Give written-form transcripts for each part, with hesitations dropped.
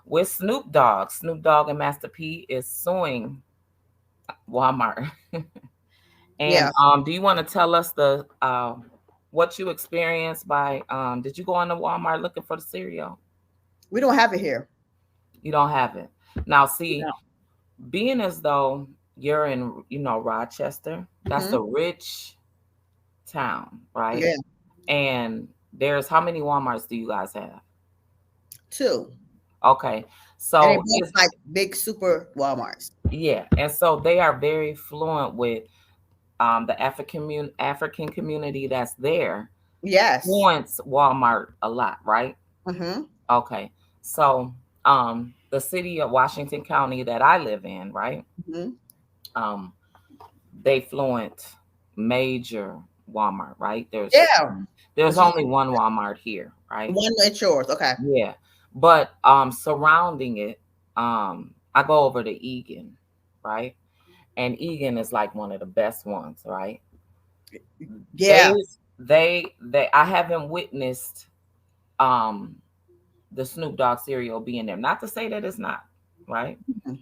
with Snoop Dogg. Snoop Dogg and Master P is suing Walmart. And Yeah, do you want to tell us the what you experienced by did you go on to Walmart looking for the cereal? we don't have it here. You don't have it. Now see, No. being as though you're in, Rochester, that's Hmm. a rich town, right? Yeah, And there's how many Walmarts do you guys have? two, Okay. and they So both it's like big super Walmarts. yeah, and so they are very fluent with the African community that's there Yes. wants Walmart a lot, right? Hmm. Okay. So the city of Washington County that I live in, right? Hmm. Um they fluent major Walmart, right? Yeah, There's which is only one Walmart here, right? one at yours. Okay. Yeah. But surrounding it, I go over to Egan, right? And Egan is like one of the best ones, right? Yeah. They they I haven't witnessed um the Snoop Dogg cereal being there. Not to say that it's not, right? Mhm.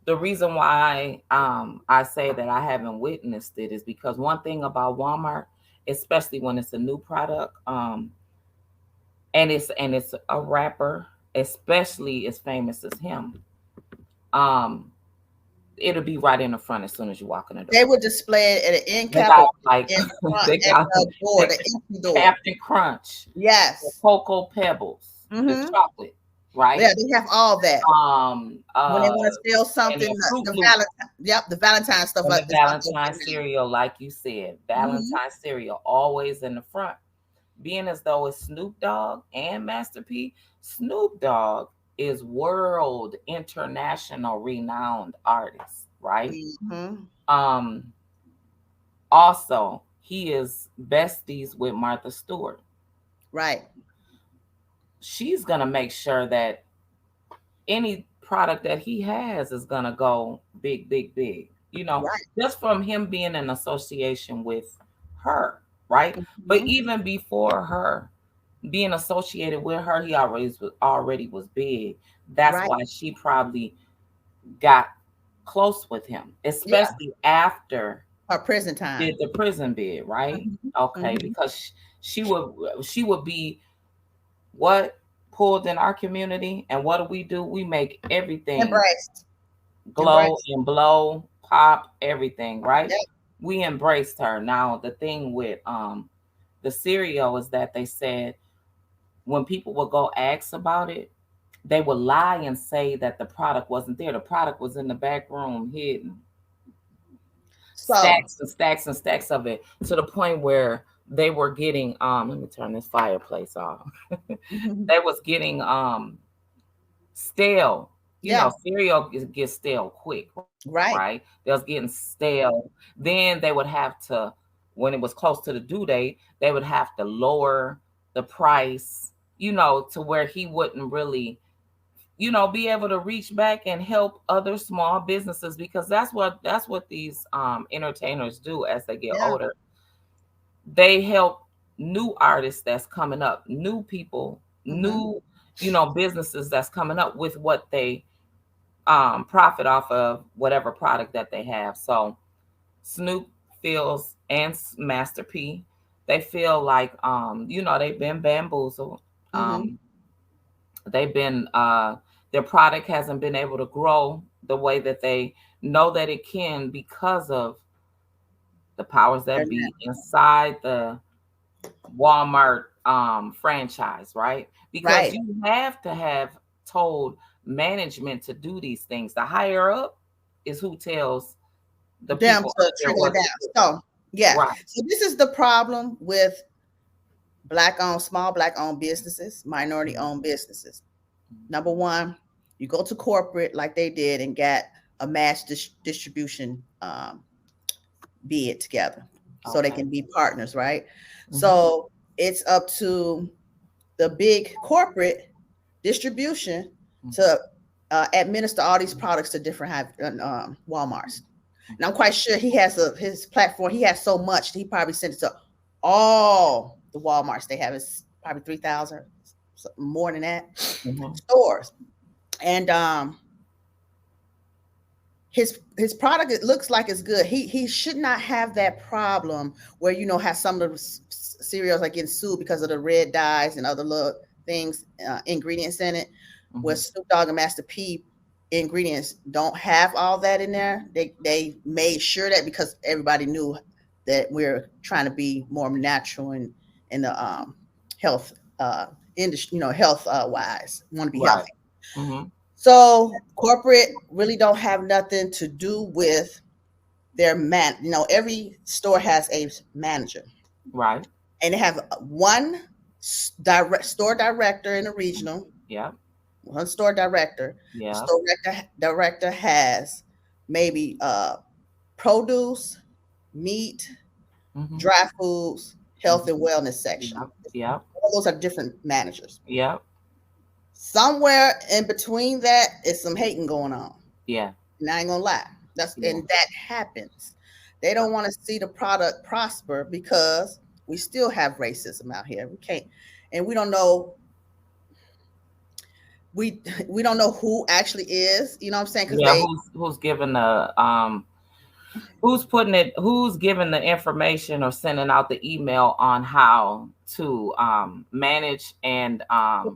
The reason why I say that I haven't witnessed it is because one thing about Walmart, especially when it's a new product, and it's a rapper, especially as famous as him, um, it'll be right in the front as soon as you walk in the door. They would display it at an end They cap got like in front they at got the door, the the entry door. Captain Crunch, the Yes. Cocoa Pebbles, the Hmm. chocolate, right? Yeah, they have all that. Um, When they uh, want to sell and something, the Fruit the Loops Valentine, yep, the Valentine stuff and like the this. Valentine cereal, like you said, Mm-hmm. Valentine cereal always in the front, being as though it's Snoop Dogg and Master P. Snoop Dogg is world international renowned artist, right? Mm-hmm. Um, also he is besties with Martha Stewart. Right. She's gonna make sure that any product that he has is gonna go big, big, big. Right. Just from him being in association with her, right? But Mm-hmm. even before her being associated with her, he already was big. That's Right. why she probably got close with him, Yeah. especially after Her prison time. did the prison bid, right? Mm-hmm. Okay, Mm-hmm. because she would be what pulled in our community, and what do? We make everything Embraced. glow Embraced. and blow, pop, everything, right? Yeah. We embraced her. Now the thing with the cereal is that they said when people would go ask about it, they would lie and say that the product wasn't there. The product was in the back room hidden. So. Stacks and stacks and stacks of it, to the point where they were getting let me turn this fireplace off. Mhm. They was getting stale. Yeah. Cereal gets stale quick, right? Right. They was getting stale. Then they would have to, when it was close to the due date, they would have to lower the price, to where he wouldn't really, be able to reach back and help other small businesses, because that's what these entertainers do as they get Yeah. older. They help new artists that's coming up, new people, Mm-hmm. new, businesses that's coming up with what they profit off of, whatever product that they have. So Snoop feels, and Master P, they feel like they've been bamboozled. Mm-hmm. Um, they've been their product hasn't been able to grow the way that they know that it can, because of the powers that be inside the Walmart franchise, right? Because Right. you have to have told management to do these things. The higher up is who tells the Them people to they're trickle it working down. with. So yeah. Right. So this is the problem with small black owned businesses, minority owned businesses. Number one, you go to corporate like they did and got a mass distribution bid together so they Okay. can be partners, right? Hmm. So it's up to the big corporate distribution to administer all these products to different Walmarts. And I'm quite sure he has his platform. He has so much he probably sent it to all the Walmarts. They have is probably 3,000, more than that Hmm. stores. And his product, it looks like it's good. He should not have that problem where have some of the cereals like getting sued because of the red dyes and other little things, ingredients in it. Where Snoop Dogg and Master P ingredients don't have all that in there. They made sure that because everybody knew that we're trying to be more natural in the health industry, health wise, want to be healthy. So corporate really don't have nothing to do with their man. Every store has a manager, right? And they have one store director in the regional. Yeah. One store director. Yeah. The store director has maybe produce, meat, dry foods, health and wellness section. Yeah. All those are different managers. Yeah. Somewhere in between that is some hating going on. Yeah. And I ain't gonna lie. And that happens. They don't want to see the product prosper because we still have racism out here. We can't, and we don't know. We don't know who actually is. You know what I'm saying? Yeah. Who's giving the who's giving the information or sending out the email on how to manage and what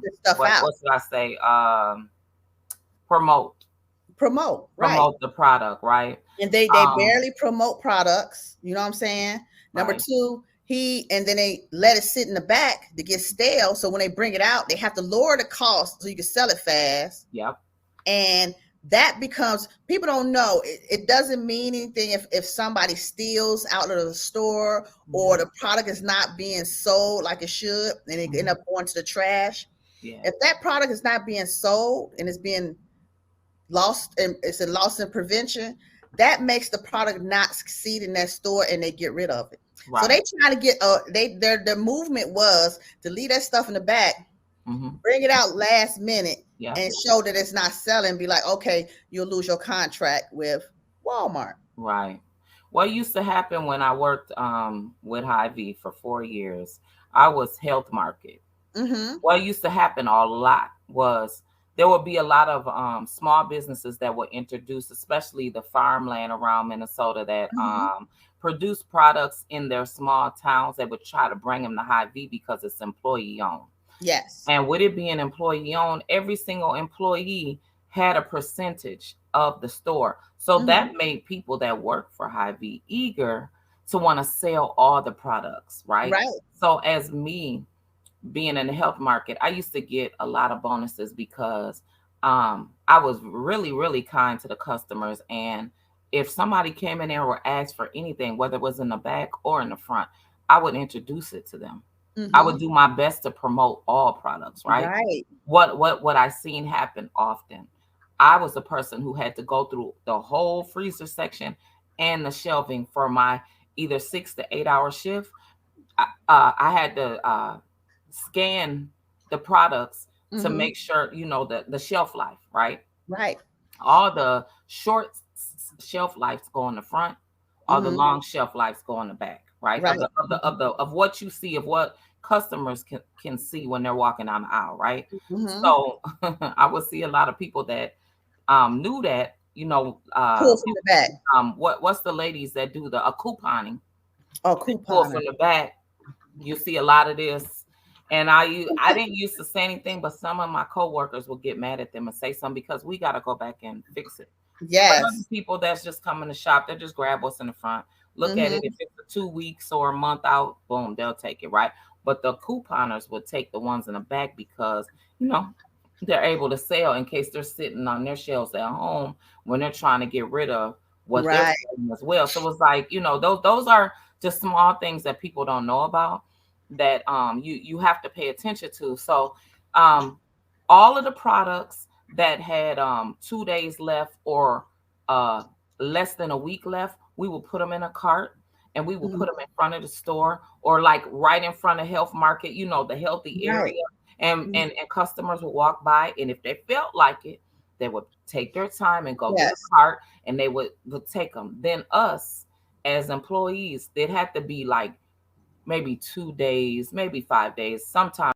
should I say? Promote, right? Promote the product, right? And they barely promote products. You know what I'm saying? Number two, and then they let it sit in the back to get stale. So when they bring it out, they have to lower the cost so you can sell it fast. Yep. And that becomes, people don't know. It doesn't mean anything if somebody steals out of the store or the product is not being sold like it should and it end up going to the trash. Yeah. If that product is not being sold and it's being lost, and it's a loss in prevention, that makes the product not succeed in that store and they get rid of it. Right. So they try to get their movement was to leave that stuff in the back, bring it out last minute, and show that it's not selling. Be like, okay, you'll lose your contract with Walmart. Right. What used to happen when I worked with Hy-Vee for 4 years, I was health market. What used to happen a lot was there would be a lot of small businesses that would introduce, especially the farmland around Minnesota that produce products in their small towns. They would try to bring them to Hy-Vee because it's employee owned. Yes. And with it being employee owned, every single employee had a percentage of the store. So that made people that work for Hy-Vee eager to want to sell all the products, right? Right. So as me being in the health market, I used to get a lot of bonuses because I was really, really kind to the customers. And if somebody came in there or asked for anything, whether it was in the back or in the front, I would introduce it to them. I would do my best to promote all products, right? Right. What I seen happen often, I was the person who had to go through the whole freezer section and the shelving for my either 6 to 8 hour shift. I had to scan the products to make sure, the shelf life, right? Right. All the short shelf lives go in the front, all the long shelf lives go in the back, right? Of what you see, of what customers can see when they're walking down the aisle, right? So I would see a lot of people that knew that, pull from the back. What's the ladies that do the couponing? Oh, couponing. Pull from the back. You see a lot of this. And I didn't used to say anything, but some of my coworkers will get mad at them and say something because we got to go back and fix it. Yes. But people that's just coming to shop, they just grab what's in the front, look at it. If it's for 2 weeks or a month out, boom, they'll take it, right? But the couponers would take the ones in the back because, they're able to sell in case they're sitting on their shelves at home when they're trying to get rid of what they're selling as well. So it's like, those are just small things that people don't know about that you have to pay attention to. So all of the products that had 2 days left or less than a week left, we will put them in a cart and we will put them in front of the store or like right in front of Health Market, the healthy area. And customers will walk by, and if they felt like it, they would take their time and go get a cart, and they would take them. Then us as employees, they'd have to be like maybe 2 days, maybe 5 days, sometimes